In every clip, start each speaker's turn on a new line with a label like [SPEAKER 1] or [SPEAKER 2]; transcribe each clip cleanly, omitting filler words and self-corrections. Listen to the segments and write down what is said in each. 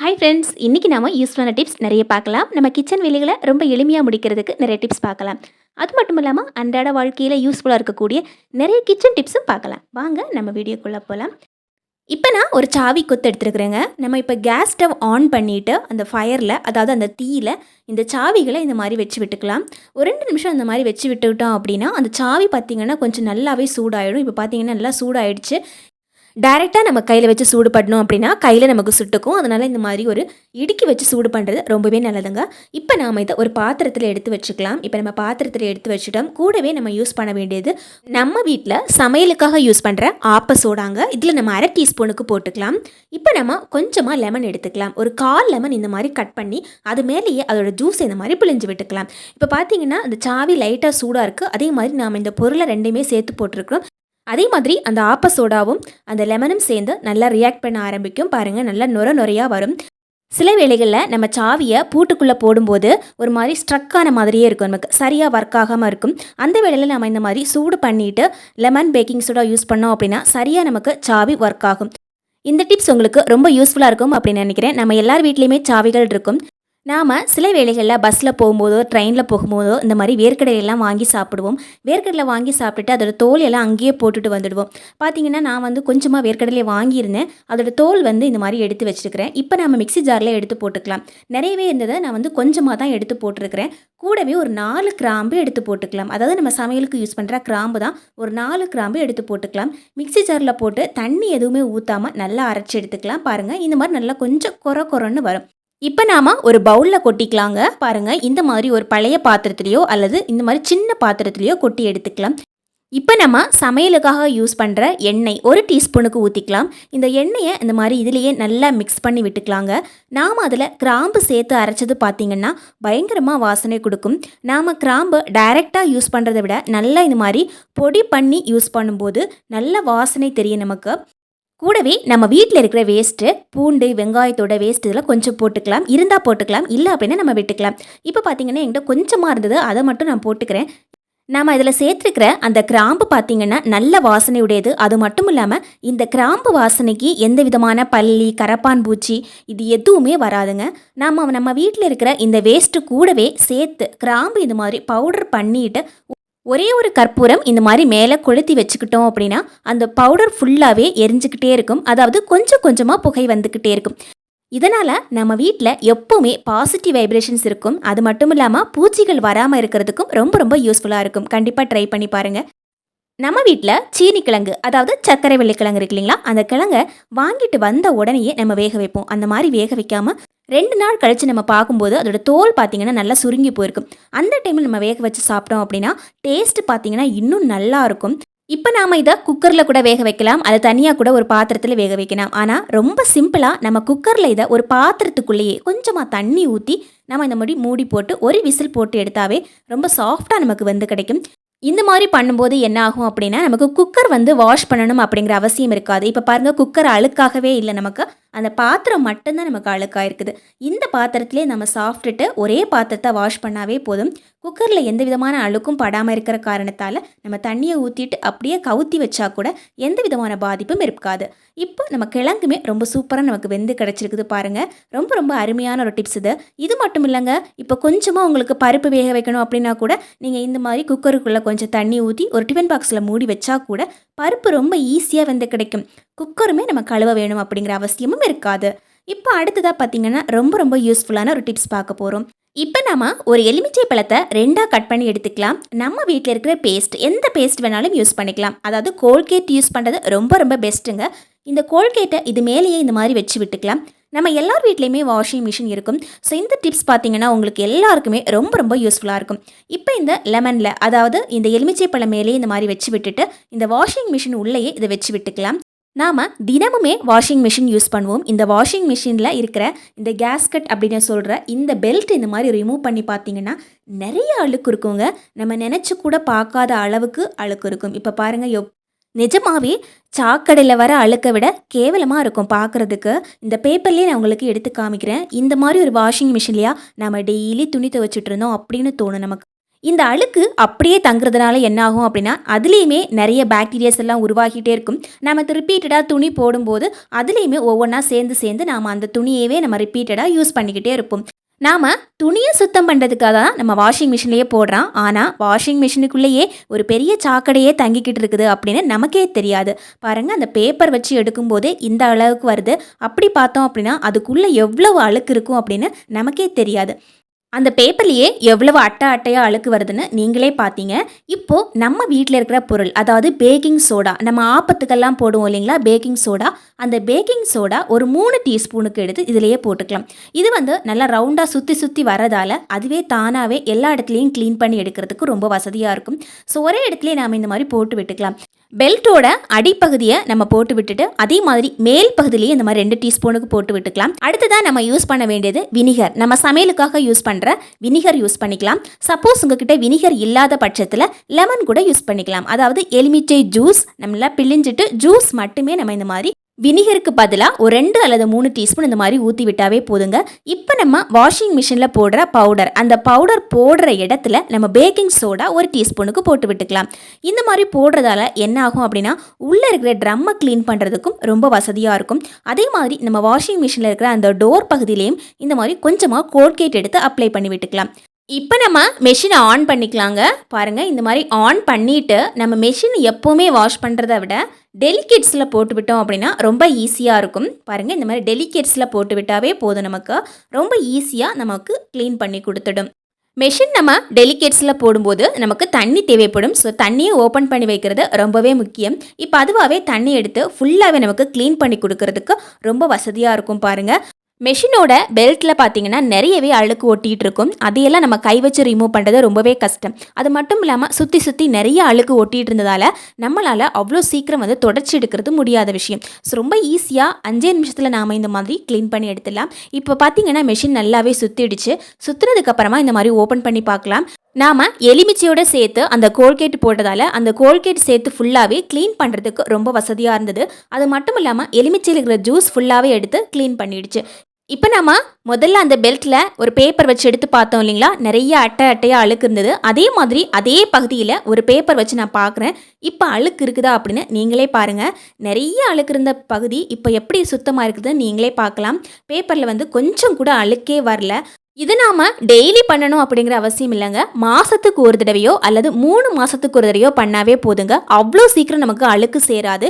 [SPEAKER 1] Hi friends, இன்றைக்கி நாம யூஸ்ஃபுல்லான டிப்ஸ் நிறைய பார்க்கலாம். நம்ம கிச்சன் வேலைகளை ரொம்ப எளிமையாக முடிக்கிறதுக்கு நிறைய டிப்ஸ் பார்க்கலாம். அது மட்டும் இல்லாமல் அன்றாட வாழ்க்கையில் யூஸ்ஃபுல்லாக இருக்கக்கூடிய நிறைய கிச்சன் டிப்ஸும் பார்க்கலாம். வாங்க நம்ம வீடியோக்குள்ளே போகலாம். இப்போ நான் ஒரு சாவி கொத்து எடுத்துருக்குறேங்க. நம்ம இப்போ கேஸ் ஸ்டவ் ஆன் பண்ணிவிட்டு அந்த ஃபயரில், அதாவது அந்த தீயில் இந்த சாவிகளை இந்த மாதிரி வச்சு விட்டுக்கலாம். ஒரு 2 நிமிஷம் இந்த மாதிரி வச்சு விட்டுவிட்டோம் அப்படின்னா அந்த சாவி பார்த்திங்கன்னா கொஞ்சம் நல்லாவே சூடாயிடும். இப்போ பார்த்திங்கன்னா நல்லா சூடாயிடுச்சு. டைரெக்டாக நம்ம கையில் வச்சு சூடு பண்ணணும் அப்படின்னா கையில் நமக்கு சுட்டுக்கும். அதனால் இந்த மாதிரி ஒரு இடுக்கி வச்சு சூடு பண்ணுறது ரொம்பவே நல்லதுங்க. இப்போ நாம் இதை ஒரு பாத்திரத்தில் எடுத்து வச்சுக்கலாம். இப்போ நம்ம பாத்திரத்தில் எடுத்து வச்சுட்டோம். கூடவே நம்ம யூஸ் பண்ண வேண்டியது நம்ம வீட்டில் சமையலுக்காக யூஸ் பண்ணுற ஆப்ப சோடாங்க. இதில் நம்ம 1/2 டீஸ்பூனுக்கு போட்டுக்கலாம். இப்போ நம்ம கொஞ்சமாக லெமன் எடுத்துக்கலாம். ஒரு 1/4 லெமன் இந்த மாதிரி கட் பண்ணி அது மேலேயே அதோட ஜூஸ் இந்த மாதிரி பிழிஞ்சு விட்டுக்கலாம். இப்போ பார்த்தீங்கன்னா அந்த சாவி லைட்டாக சூடாக இருக்குது. அதே மாதிரி நாம் இந்த பொருளை ரெண்டையுமே சேர்த்து போட்டிருக்கிறோம். அதே மாதிரி அந்த ஆப்ப சோடாவும் அந்த லெமனும் சேர்ந்து நல்லா ரியாக்ட் பண்ண ஆரம்பிக்கும். பாருங்கள், நல்லா நுரையாக வரும். சில வேளைகளில் நம்ம சாவியை பூட்டுக்குள்ளே போடும்போது ஒரு மாதிரி ஸ்ட்ரக்கான மாதிரியே இருக்கும், நமக்கு சரியாக ஒர்க் ஆகாமல் இருக்கும். அந்த வேளையில் நம்ம இந்த மாதிரி சூடு பண்ணிவிட்டு லெமன் பேக்கிங் சோடா யூஸ் பண்ணோம் அப்படின்னா சரியாக நமக்கு சாவி ஒர்க் ஆகும். இந்த டிப்ஸ் உங்களுக்கு ரொம்ப யூஸ்ஃபுல்லாக இருக்கும் அப்படின்னு நினைக்கிறேன். நம்ம எல்லார் வீட்லேயுமே சாவிகள் இருக்கும். நாம் சில வேளைகளில் பஸ்ஸில் போகும்போதோ ட்ரெயினில் போகும்போதோ இந்த மாதிரி வேர்க்கடையெல்லாம் வாங்கி சாப்பிடுவோம். வேர்க்கடலை வாங்கி சாப்பிட்டுட்டு அதோட தோல் எல்லாம் அங்கேயே போட்டுட்டு வந்துடுவோம். பார்த்திங்கன்னா நான் வந்து கொஞ்சமாக வேர்க்கடலை வாங்கியிருந்தேன். அதோட தோல் வந்து இந்த மாதிரி எடுத்து வச்சுருக்கிறேன். இப்போ நம்ம மிக்ஸி ஜாரில் எடுத்து போட்டுக்கலாம். நிறையவே இருந்ததை நான் வந்து கொஞ்சமாக தான் எடுத்து போட்டிருக்கிறேன். கூடவே ஒரு 4 கிராம்பு எடுத்து போட்டுக்கலாம். அதாவது நம்ம சமையலுக்கு யூஸ் பண்ணுற கிராம்பு தான். ஒரு 4 கிராம்பு எடுத்து போட்டுக்கலாம். மிக்ஸி ஜாரில் போட்டு தண்ணி எதுவுமே ஊற்றாமல் நல்லா அரைச்சி எடுத்துக்கலாம். பாருங்கள், இந்த மாதிரி நல்லா கொஞ்சம் கொரன்னு வரும். இப்போ நாம் ஒரு பவுலில் கொட்டிக்கலாங்க. பாருங்கள், இந்த மாதிரி ஒரு பழைய பாத்திரத்துலையோ அல்லது இந்த மாதிரி சின்ன பாத்திரத்துலையோ கொட்டி எடுத்துக்கலாம். இப்போ நம்ம சமையலுக்காக யூஸ் பண்ணுற எண்ணெய் 1 டீஸ்பூனுக்கு ஊற்றிக்கலாம். இந்த எண்ணெயை இந்த மாதிரி இதிலேயே நல்லா மிக்ஸ் பண்ணி விட்டுக்கலாங்க. நாம் அதில் கிராம்பு சேர்த்து அரைச்சது பார்த்திங்கன்னா பயங்கரமாக வாசனை கொடுக்கும். நாம் கிராம்பு டைரெக்டாக யூஸ் பண்ணுறதை விட நல்லா இந்த மாதிரி பொடி பண்ணி யூஸ் பண்ணும்போது நல்ல வாசனை தெரியும் நமக்கு. கூடவே நம்ம வீட்டில் இருக்கிற வேஸ்ட்டு, பூண்டு, வெங்காயத்தோட வேஸ்ட் இதில் கொஞ்சம் போட்டுக்கலாம். இருந்தால் போட்டுக்கலாம், இல்லை அப்படின்னா நம்ம விட்டுக்கலாம். இப்போ பார்த்திங்கன்னா என்கிட்ட கொஞ்சமாக இருந்தது, அதை மட்டும் நான் போட்டுக்கிறேன். நம்ம இதில் சேர்த்துருக்கிற அந்த கிராம்பு பார்த்திங்கன்னா நல்ல வாசனை உடையது. அது மட்டும் இல்லாமல் இந்த கிராம்பு வாசனைக்கு எந்த விதமான பல்லி, கரப்பான் பூச்சி இது எதுவுமே வராதுங்க. நம்ம வீட்டில் இருக்கிற இந்த வேஸ்ட்டு கூடவே சேர்த்து கிராம்பு இந்த மாதிரி பவுடர் பண்ணிட்டு ஒரே ஒரு கற்பூரம் இந்த மாதிரி மேலே கொளுத்தி வச்சுக்கிட்டோம் அப்படின்னா அந்த பவுடர் ஃபுல்லாகவே எரிஞ்சுக்கிட்டே இருக்கும். அதாவது கொஞ்சம் கொஞ்சமாக புகை வந்துக்கிட்டே இருக்கும். இதனால் நம்ம வீட்டில் எப்போவுமே பாசிட்டிவ் வைப்ரேஷன்ஸ் இருக்கும். அது மட்டும் இல்லாமல் பூச்சிகள் வராமல் இருக்கிறதுக்கும் ரொம்ப ரொம்ப யூஸ்ஃபுல்லாக இருக்கும். கண்டிப்பாக ட்ரை பண்ணி பாருங்கள். நம்ம வீட்டில் சீனி கிழங்கு, அதாவது சர்க்கரை வெள்ளை கிழங்கு இருக்கு இல்லைங்களா, அந்த கிழங்கை வாங்கிட்டு வந்த உடனேயே நம்ம வேக வைப்போம். அந்த மாதிரி வேக வைக்காமல் 2 நாள் கழித்து நம்ம பார்க்கும்போது அதோட தோல் பார்த்திங்கன்னா நல்லா சுருங்கி போயிருக்கும். அந்த டைமில் நம்ம வேக வச்சு சாப்பிட்டோம் அப்படின்னா டேஸ்ட்டு பார்த்திங்கன்னா இன்னும் நல்லாயிருக்கும். இப்போ நாம் இதை குக்கரில் கூட வேக வைக்கலாம், அதை தனியாக கூட ஒரு பாத்திரத்தில் வேக வைக்கலாம். ஆனால் ரொம்ப சிம்பிளாக நம்ம குக்கரில் இதை ஒரு பாத்திரத்துக்குள்ளேயே கொஞ்சமாக தண்ணி ஊற்றி நம்ம இந்த மாதிரி மூடி போட்டு ஒரு விசில் போட்டு எடுத்தாவே ரொம்ப சாஃப்டாக நமக்கு வந்து கிடைக்கும். இந்த மாதிரி பண்ணும்போது என்ன ஆகும் அப்படின்னா நமக்கு குக்கர் வந்து வாஷ் பண்ணணும் அப்படிங்கிற அவசியம் இருக்காது. இப்போ பாருங்கள், குக்கர் அழுக்காகவே இல்லை, நமக்கு அந்த பாத்திரம் மட்டும்தான் நமக்கு அழுக்காக இருக்குது. இந்த பாத்திரத்திலே நம்ம சாப்பிட்டுட்டு ஒரே பாத்திரத்தை வாஷ் பண்ணாவே போதும். குக்கரில் எந்த விதமான அழுக்கும் படாமல் இருக்கிற காரணத்தால் நம்ம தண்ணியை ஊற்றிட்டு அப்படியே கவுத்தி வச்சா கூட எந்த விதமான பாதிப்பும் இருக்காது. இப்போ நம்ம கிழங்குமே ரொம்ப சூப்பராக நமக்கு வெந்து கிடச்சிருக்குது பாருங்கள். ரொம்ப ரொம்ப அருமையான ஒரு டிப்ஸ் இது. இது மட்டும் இல்லைங்க, இப்போ கொஞ்சமாக உங்களுக்கு பருப்பு வேக வைக்கணும் அப்படின்னா கூட நீங்கள் இந்த மாதிரி குக்கருக்குள்ளே கொஞ்சம் தண்ணி ஊற்றி ஒரு டிஃபன் பாக்ஸில் மூடி வச்சா கூட பருப்பு ரொம்ப ஈஸியாக வெந்து கிடைக்கும். குக்கருமே நம்ம கழுவ வேணும் அப்படிங்கிற அவசியமும் இருக்காது. இப்போ அடுத்ததாக பார்த்திங்கன்னா ரொம்ப ரொம்ப யூஸ்ஃபுல்லான ஒரு டிப்ஸ் பார்க்க போகிறோம். இப்போ நம்ம ஒரு எலுமிச்சை பழத்தை 2ஆக கட் பண்ணி எடுத்துக்கலாம். நம்ம வீட்டில் இருக்கிற பேஸ்ட், எந்த பேஸ்ட் வேணாலும் யூஸ் பண்ணிக்கலாம். அதாவது கோல்கேட் யூஸ் பண்ணுறது ரொம்ப ரொம்ப பெஸ்ட்டுங்க. இந்த கோல்கேட்டை இது மேலேயே இந்த மாதிரி வச்சு விட்டுக்கலாம். நம்ம எல்லார் வீட்லேயுமே வாஷிங் மிஷின் இருக்கும். ஸோ இந்த டிப்ஸ் பார்த்திங்கன்னா உங்களுக்கு எல்லாருக்குமே ரொம்ப ரொம்ப யூஸ்ஃபுல்லாக இருக்கும். இப்போ இந்த லெமனில், அதாவது இந்த எலுமிச்சை பழம் மேலேயே இந்த மாதிரி வச்சு விட்டுட்டு இந்த வாஷிங் மிஷின் உள்ளேயே இதை வச்சு விட்டுக்கலாம். நாம் தினமுமே வாஷிங் மிஷின் யூஸ் பண்ணுவோம். இந்த வாஷிங் மிஷினில் இருக்கிற இந்த கேஸ்கட் அப்படின்னு சொல்கிற இந்த பெல்ட் இந்த மாதிரி ரிமூவ் பண்ணி பார்த்திங்கன்னா நிறைய அழுக்கு இருக்குங்க. நம்ம நினச்சி கூட பார்க்காத அளவுக்கு அழுக்கு இருக்கும். இப்போ பாருங்கள், நிஜமாகவே சாக்கடையில் வர அழுக்கை விட கேவலமாக இருக்கும் பார்க்குறதுக்கு. இந்த பேப்பர்லேயே நான் உங்களுக்கு எடுத்து காமிக்கிறேன். இந்த மாதிரி ஒரு வாஷிங் மிஷின்லையா நம்ம டெய்லி துணி துவைச்சிட்டு இருந்தோம் அப்படின்னு தோணும் நமக்கு. இந்த அழுக்கு அப்படியே தங்குறதுனால என்ன ஆகும் அப்படின்னா அதுலேயுமே நிறைய பாக்டீரியாஸ் எல்லாம் உருவாகிட்டே இருக்கும். நம்ம ரிப்பீட்டடாக துணி போடும்போது அதுலேயுமே ஒவ்வொன்றா சேர்ந்து சேர்ந்து நாம் அந்த துணியவே நம்ம ரிப்பீட்டடாக யூஸ் பண்ணிக்கிட்டே இருப்போம். நாம் துணியை சுத்தம் பண்ணுறதுக்காக தான் நம்ம வாஷிங் மிஷின்லேயே போடுறோம். ஆனால் வாஷிங் மிஷினுக்குள்ளேயே ஒரு பெரிய சாக்கடையே தங்கிக்கிட்டு இருக்குது அப்படின்னு நமக்கே தெரியாது. பாருங்கள், அந்த பேப்பர் வச்சு எடுக்கும்போதே இந்த அளவுக்கு வருது. அப்படி பார்த்தோம் அப்படின்னா அதுக்குள்ளே எவ்வளவு அழுக்கு இருக்கும் அப்படின்னு நமக்கே தெரியாது. அந்த பேப்பர்லேயே எவ்வளவு அட்டையாக அழுக்கு வருதுன்னு நீங்களே பார்த்தீங்க. இப்போது நம்ம வீட்டில் இருக்கிற பொருள், அதாவது பேக்கிங் சோடா, நம்ம ஆப்பத்துக்கெல்லாம் போடுவோம் இல்லைங்களா பேக்கிங் சோடா, அந்த பேக்கிங் சோடா ஒரு 3 டீஸ்பூனுக்கு எடுத்து இதிலேயே போட்டுக்கலாம். இது நல்லா ரவுண்டாக சுற்றி சுற்றி வரதால் அதுவே தானாகவே எல்லா இடத்துலையும் க்ளீன் பண்ணி எடுக்கிறதுக்கு ரொம்ப வசதியாக இருக்கும். ஸோ ஒரே இடத்துலையே நாம் இந்த மாதிரி போட்டு விட்டுக்கலாம். பெல்ட்டோட அடிப்பகுதியை நம்ம போட்டு விட்டுட்டு அதே மாதிரி மேல் பகுதியிலேயே இந்த மாதிரி 2 டீஸ்பூனுக்கு போட்டு விட்டுக்கலாம். அடுத்ததான் நம்ம யூஸ் பண்ண வேண்டியது வினிகர். நம்ம சமையலுக்காக யூஸ் பண்ணுற வினிகர் யூஸ் பண்ணிக்கலாம். சப்போஸ் உங்ககிட்ட வினிகர் இல்லாத பட்சத்தில் லெமன் கூட யூஸ் பண்ணிக்கலாம். அதாவது எலுமிச்சை ஜூஸ் நம்மள பிழிஞ்சிட்டு ஜூஸ் மட்டுமே நம்ம இந்த மாதிரி வினிகருக்கு பதிலாக ஒரு 2 அல்லது 3 டீஸ்பூன் இந்த மாதிரி ஊற்றி விட்டாவே போதுங்க. இப்போ நம்ம வாஷிங் மிஷினில் போடுற பவுடர், அந்த பவுடர் போடுற இடத்துல நம்ம பேக்கிங் சோடா 1 டீஸ்பூனுக்கு போட்டு விட்டுக்கலாம். இந்த மாதிரி போடுறதால என்ன ஆகும் அப்படின்னா உள்ளே இருக்கிற ட்ரம்மை க்ளீன் பண்ணுறதுக்கும் ரொம்ப வசதியாக இருக்கும். அதே மாதிரி நம்ம வாஷிங் மிஷினில் இருக்கிற அந்த டோர் பகுதியிலையும் இந்த மாதிரி கொஞ்சமாக கோல்கேட் எடுத்து அப்ளை பண்ணி விட்டுக்கலாம். இப்போ நம்ம மெஷினை ஆன் பண்ணிக்கலாங்க. பாருங்கள், இந்த மாதிரி ஆன் பண்ணிவிட்டு நம்ம மெஷின் எப்போவுமே வாஷ் பண்ணுறத விட டெலிகேட்ஸில் போட்டு விட்டோம் அப்படின்னா ரொம்ப ஈஸியாக இருக்கும். பாருங்கள், இந்த மாதிரி டெலிகேட்ஸில் போட்டு விட்டாவே போதும், நமக்கு ரொம்ப ஈஸியாக நமக்கு க்ளீன் பண்ணி கொடுத்துடும். மெஷின் நம்ம டெலிகேட்ஸில் போடும்போது நமக்கு தண்ணி தேவைப்படும். ஸோ தண்ணியை ஓப்பன் பண்ணி வைக்கிறது ரொம்பவே முக்கியம். இப்போ அதுவாகவே தண்ணி எடுத்து ஃபுல்லாகவே நமக்கு க்ளீன் பண்ணி கொடுக்கறதுக்கு ரொம்ப வசதியாக இருக்கும். பாருங்கள், மெஷினோட பெல்ட்டில் பார்த்தீங்கன்னா நிறையவே அழுக்கு ஒட்டிகிட்டு இருக்கும். அதையெல்லாம் நம்ம கை வச்சு ரிமூவ் பண்ணுறது ரொம்பவே கஷ்டம். அது மட்டும் இல்லாமல் சுற்றி சுற்றி நிறைய அழுக்கு ஒட்டிகிட்டு இருந்ததால் நம்மளால் அவ்வளோ சீக்கிரம் தொடச்சி எடுக்கிறது முடியாத விஷயம். ஸோ ரொம்ப ஈஸியாக 5 நிமிஷத்தில் நாம் இந்த மாதிரி க்ளீன் பண்ணி எடுத்துடலாம். இப்போ பார்த்தீங்கன்னா மெஷின் நல்லாவே சுற்றிடுச்சு. சுற்றுனதுக்கப்புறமா இந்த மாதிரி ஓப்பன் பண்ணி பார்க்கலாம். நாம் எலுமிச்சையோட சேர்த்து அந்த கோல்கேட் போட்டதால் அந்த கோல்கேட் சேர்த்து ஃபுல்லாகவே க்ளீன் பண்ணுறதுக்கு ரொம்ப வசதியாக இருந்தது. அது மட்டும் இல்லாமல் எலுமிச்சையில் இருக்கிற ஜூஸ் ஃபுல்லாகவே எடுத்து க்ளீன் பண்ணிடுச்சு. இப்போ நம்ம முதல்ல அந்த பெல்ட்டில் ஒரு பேப்பர் வச்சு எடுத்து பார்த்தோம் இல்லைங்களா, நிறைய அட்டையாக அழுக்கு இருந்தது. அதே மாதிரி அதே பகுதியில் ஒரு பேப்பர் வச்சு நான் பார்க்குறேன். இப்போ அழுக்கு இருக்குதா அப்படின்னு நீங்களே பாருங்கள். நிறைய அழுக்கு இருந்த பகுதி இப்போ எப்படி சுத்தமாக இருக்குதுன்னு நீங்களே பார்க்கலாம். பேப்பரில் கொஞ்சம் கூட அழுக்கே வரல. இது நாம் டெய்லி பண்ணணும் அப்படிங்கிற அவசியம் இல்லைங்க. மாதத்துக்கு ஒரு தடவையோ அல்லது 3 மாதத்துக்கு ஒரு தடவையோ பண்ணாவே போதுங்க. அவ்வளோ சீக்கிரம் நமக்கு அழுக்கு சேராது.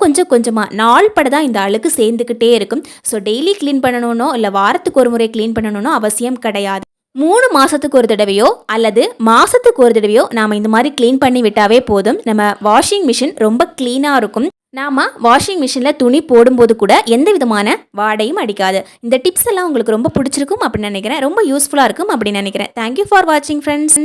[SPEAKER 1] கொஞ்சமாக நாள் பட தான் இந்த அழுக்கு சேர்ந்துக்கிட்டே இருக்கும். ஸோ டெய்லி க்ளீன் பண்ணணும்னோ இல்லை வாரத்துக்கு ஒரு முறை க்ளீன் பண்ணணும்னோ அவசியம் கிடையாது. 3 மாதத்துக்கு ஒரு தடவையோ அல்லது மாதத்துக்கு ஒரு தடவையோ நாம் இந்த மாதிரி க்ளீன் பண்ணி விட்டாவே போதும். நம்ம வாஷிங் மிஷின் ரொம்ப க்ளீனாக இருக்கும். நாம் வாஷிங் மிஷினில் துணி போடும்போது கூட எந்த விதமான வாடையும் அடிக்காது. இந்த டிப்ஸ் எல்லாம் உங்களுக்கு ரொம்ப பிடிச்சிருக்கும் அப்படின்னு நினைக்கிறேன். ரொம்ப யூஸ்ஃபுல்லாக இருக்கும் அப்படின்னு நினைக்கிறேன். தேங்க்யூ ஃபார் வாட்சிங் ஃப்ரெண்ட்ஸ்.